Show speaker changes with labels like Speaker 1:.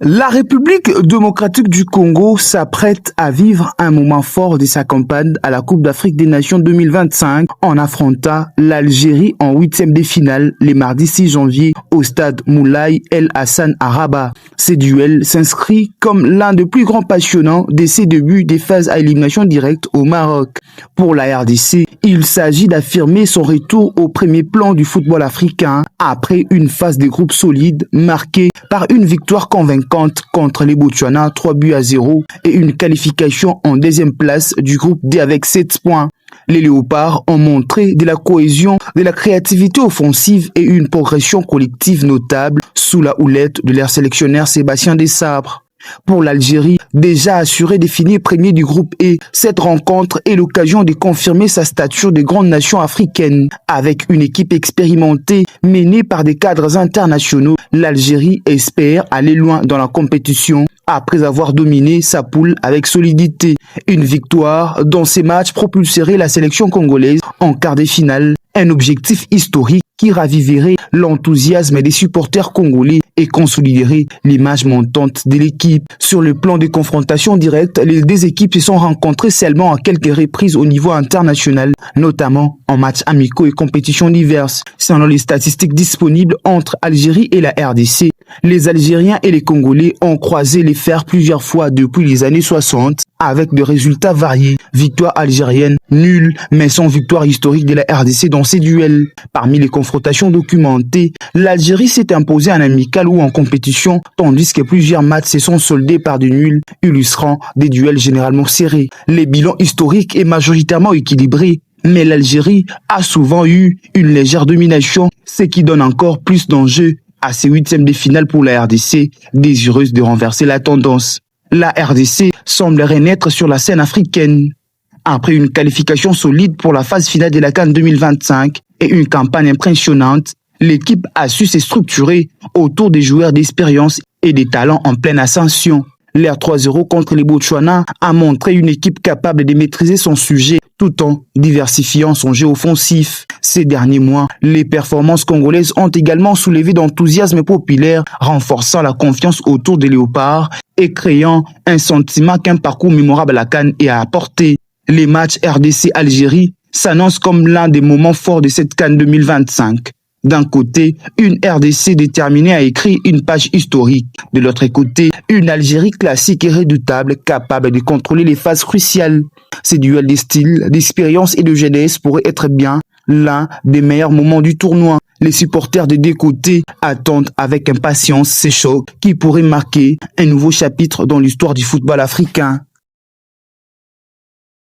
Speaker 1: La République démocratique du Congo s'apprête à vivre un moment fort de sa campagne à la Coupe d'Afrique des Nations 2025 en affrontant l'Algérie en huitième de finale le mardi 6 janvier au stade Moulay El Hassan à Rabat. Ce duel s'inscrit comme l'un des plus grands passionnants de ces débuts des phases à élimination directe au Maroc. Pour la RDC, il s'agit d'affirmer son retour au premier plan du football africain après une phase de groupe solide marquée par une victoire convaincante contre les Botswana 3-0 et une qualification en deuxième place du groupe D avec 7 points. Les Léopards ont montré de la cohésion, de la créativité offensive et une progression collective notable sous la houlette de leur sélectionneur Sébastien Desabre. Pour l'Algérie, déjà assurée de finir premier du groupe E, cette rencontre est l'occasion de confirmer sa stature de grande nation africaine. Avec une équipe expérimentée menée par des cadres internationaux, l'Algérie espère aller loin dans la compétition après avoir dominé sa poule avec solidité. Une victoire dans ces matchs propulserait la sélection congolaise en quart de finale, un objectif historique qui raviverait l'enthousiasme des supporters congolais et consoliderait l'image montante de l'équipe. Sur le plan des confrontations directes, les deux équipes se sont rencontrées seulement à quelques reprises au niveau international, notamment en matchs amicaux et compétitions diverses. Selon les statistiques disponibles entre Algérie et la RDC, les Algériens et les Congolais ont croisé les fers plusieurs fois depuis les années 60, avec des résultats variés. Victoire algérienne nulle, mais sans victoire historique de la RDC dans ces duels. Parmi les confrontations documentées, l'Algérie s'est imposée en amical ou en compétition, tandis que plusieurs matchs se sont soldés par des nuls, illustrant des duels généralement serrés. Les bilans historiques est majoritairement équilibré, mais l'Algérie a souvent eu une légère domination, ce qui donne encore plus d'enjeux à ces huitièmes de finale pour la RDC, désireuse de renverser la tendance. La RDC semblerait naître sur la scène africaine. Après une qualification solide pour la phase finale de la CAN 2025 et une campagne impressionnante, l'équipe a su se structurer autour des joueurs d'expérience et des talents en pleine ascension. L'air 3-0 contre les Botswana a montré une équipe capable de maîtriser son sujet tout en diversifiant son jeu offensif. Ces derniers mois, les performances congolaises ont également soulevé d'enthousiasme populaire, renforçant la confiance autour des Léopards et créant un sentiment qu'un parcours mémorable à la CAN est à apporter. Les matchs RDC-Algérie s'annoncent comme l'un des moments forts de cette CAN 2025. D'un côté, une RDC déterminée à écrire une page historique. De l'autre côté, une Algérie classique et redoutable, capable de contrôler les phases cruciales. Ces duels de style, d'expérience et de jeunesse pourraient être bien l'un des meilleurs moments du tournoi. Les supporters des deux côtés attendent avec impatience ces chocs qui pourraient marquer un nouveau chapitre dans l'histoire du football africain.